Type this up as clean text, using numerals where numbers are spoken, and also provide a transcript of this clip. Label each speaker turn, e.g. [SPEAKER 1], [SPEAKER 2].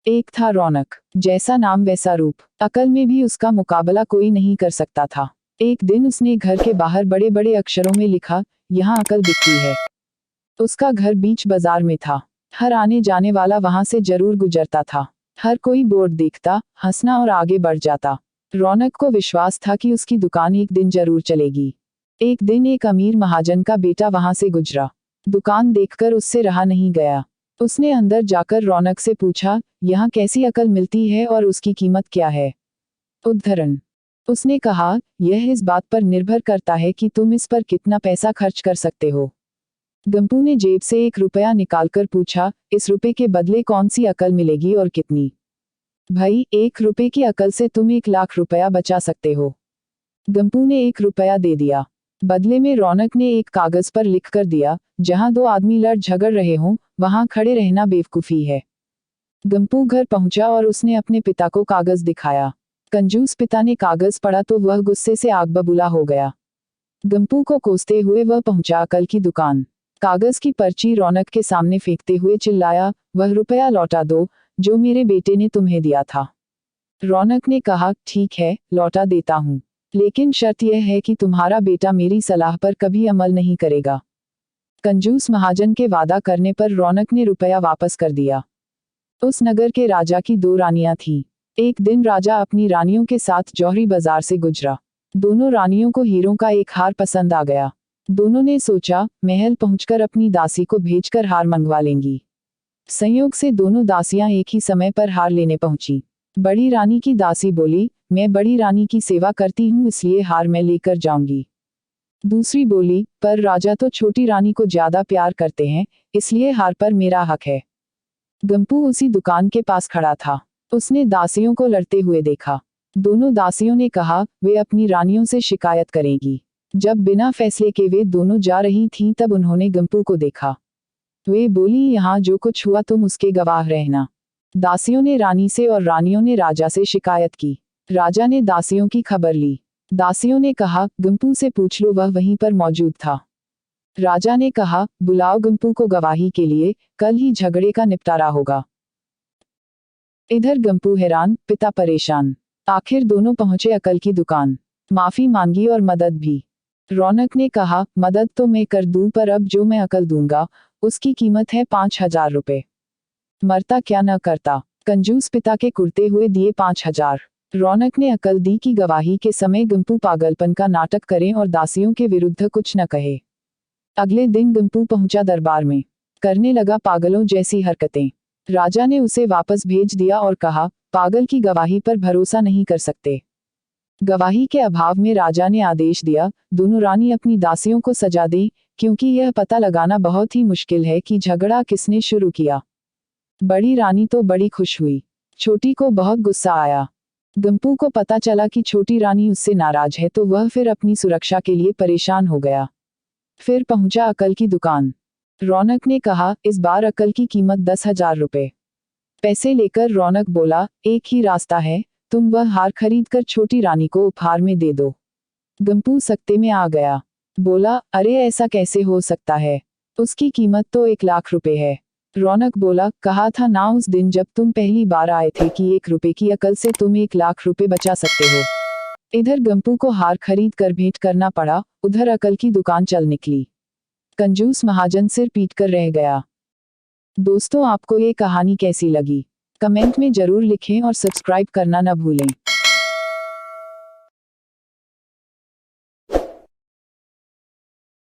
[SPEAKER 1] एक था रौनक, जैसा नाम वैसा रूप, अकल में भी उसका मुकाबला कोई नहीं कर सकता था। एक दिन उसने घर के बाहर बड़े बड़े अक्षरों में लिखा, यहाँ अकल बिकती है। उसका घर बीच बाजार में था। हर आने जाने वाला वहां से जरूर गुजरता था। हर कोई बोर्ड देखता, हंसना और आगे बढ़ जाता। रौनक को विश्वास था कि उसकी दुकान एक दिन जरूर चलेगी। एक दिन एक अमीर महाजन का बेटा वहां से गुजरा। दुकान देखकर उससे रहा नहीं गया। उसने अंदर जाकर रौनक से पूछा, यहाँ कैसी अकल मिलती है और उसकी कीमत क्या है? उद्धरण। उसने कहा, यह इस बात पर निर्भर करता है कि तुम इस पर कितना पैसा खर्च कर सकते हो। गंपू ने जेब से 1 रुपया निकालकर पूछा, इस रुपए के बदले कौन सी अकल मिलेगी और कितनी? भाई, 1 रुपए की अकल से तुम 1 लाख रुपया बचा सकते हो। गंपू ने 1 रुपया दे दिया। बदले में रौनक ने एक कागज पर लिख कर दिया, जहां 2 आदमी लड़ झगड़ रहे हों, वहां खड़े रहना बेवकूफी है। गंपू घर पहुंचा और उसने अपने पिता को कागज दिखाया। कंजूस पिता ने कागज पढ़ा तो वह गुस्से से आग बबूला हो गया। गंपू को कोसते हुए वह पहुंचा अकल की दुकान। कागज की पर्ची रौनक के सामने फेंकते हुए चिल्लाया, वह रुपया लौटा दो जो मेरे बेटे ने तुम्हें दिया था। रौनक ने कहा, ठीक है, लौटा देता हूँ, लेकिन शर्त यह है कि तुम्हारा बेटा मेरी सलाह पर कभी अमल नहीं करेगा। कंजूस महाजन के वादा करने पर रौनक ने रुपया वापस कर दिया। उस नगर के राजा की 2 रानियां थीं। एक दिन राजा अपनी रानियों के साथ जौहरी बाजार से गुजरा। दोनों रानियों को हीरों का एक हार पसंद आ गया। दोनों ने सोचा, महल पहुंचकर अपनी दासी को भेजकर हार मंगवा लेंगी। संयोग से दोनों दासियां एक ही समय पर हार लेने पहुंची। बड़ी रानी की दासी बोली, मैं बड़ी रानी की सेवा करती हूँ इसलिए हार मैं लेकर जाऊंगी। दूसरी बोली, पर राजा तो छोटी रानी को ज्यादा प्यार करते हैं, इसलिए हार पर मेरा हक है। गंपू उसी दुकान के पास खड़ा था। उसने दासियों को लड़ते हुए देखा। दोनों दासियों ने कहा, वे अपनी रानियों से शिकायत करेंगी। जब बिना फैसले के वे दोनों जा रही थीं तब उन्होंने गंपू को देखा। वे बोली, यहाँ जो कुछ हुआ तुम उसके गवाह रहना। दासियों ने रानी से और रानियों ने राजा से शिकायत की। राजा ने दासियों की खबर ली। दासियों ने कहा, गंपू से पूछ लो, वह वहीं पर मौजूद था। राजा ने कहा, बुलाओ गंपू को गवाही के लिए, कल ही झगड़े का निपटारा होगा। इधर गंपू हैरान, पिता परेशान। आखिर दोनों पहुंचे अकल की दुकान। माफी मांगी और मदद भी। रौनक ने कहा, मदद तो मैं कर दूं, पर अब जो मैं अकल दूंगा उसकी कीमत है 5000 रुपए। मरता क्या न करता। कंजूस पिता के कुर्ते हुए दिए 5000। रौनक ने अकल दी कि गवाही के समय गंपू पागलपन का नाटक करें और दासियों के विरुद्ध कुछ न कहे। अगले दिन गंपू पहुंचा दरबार में। करने लगा पागलों जैसी हरकतें। राजा ने उसे वापस भेज दिया और कहा, पागल की गवाही पर भरोसा नहीं कर सकते। गवाही के अभाव में राजा ने आदेश दिया, दोनों रानी अपनी दासियों को सजा दें, क्योंकि यह पता लगाना बहुत ही मुश्किल है कि झगड़ा किसने शुरू किया। बड़ी रानी तो बड़ी खुश हुई। छोटी को बहुत गुस्सा आया। गंपू को पता चला कि छोटी रानी उससे नाराज है तो वह फिर अपनी सुरक्षा के लिए परेशान हो गया। फिर पहुंचा अकल की दुकान। रौनक ने कहा, इस बार अकल की कीमत 10,000 रुपए। पैसे लेकर रौनक बोला, एक ही रास्ता है, तुम वह हार खरीद कर छोटी रानी को उपहार में दे दो। गंपू सकते में आ गया। बोला, अरे ऐसा कैसे हो सकता है, उसकी कीमत तो 1 लाख रुपए है। रौनक बोला, कहा था ना उस दिन जब तुम पहली बार आए थे कि 1 रुपए की अकल से तुम 1 लाख रुपए बचा सकते हो। इधर गंपू को हार खरीद कर भेंट करना पड़ा, उधर अकल की दुकान चल निकली। कंजूस महाजन सिर पीट कर रह गया। दोस्तों, आपको ये कहानी कैसी लगी? कमेंट में जरूर लिखें और सब्सक्राइब करना न भूलें।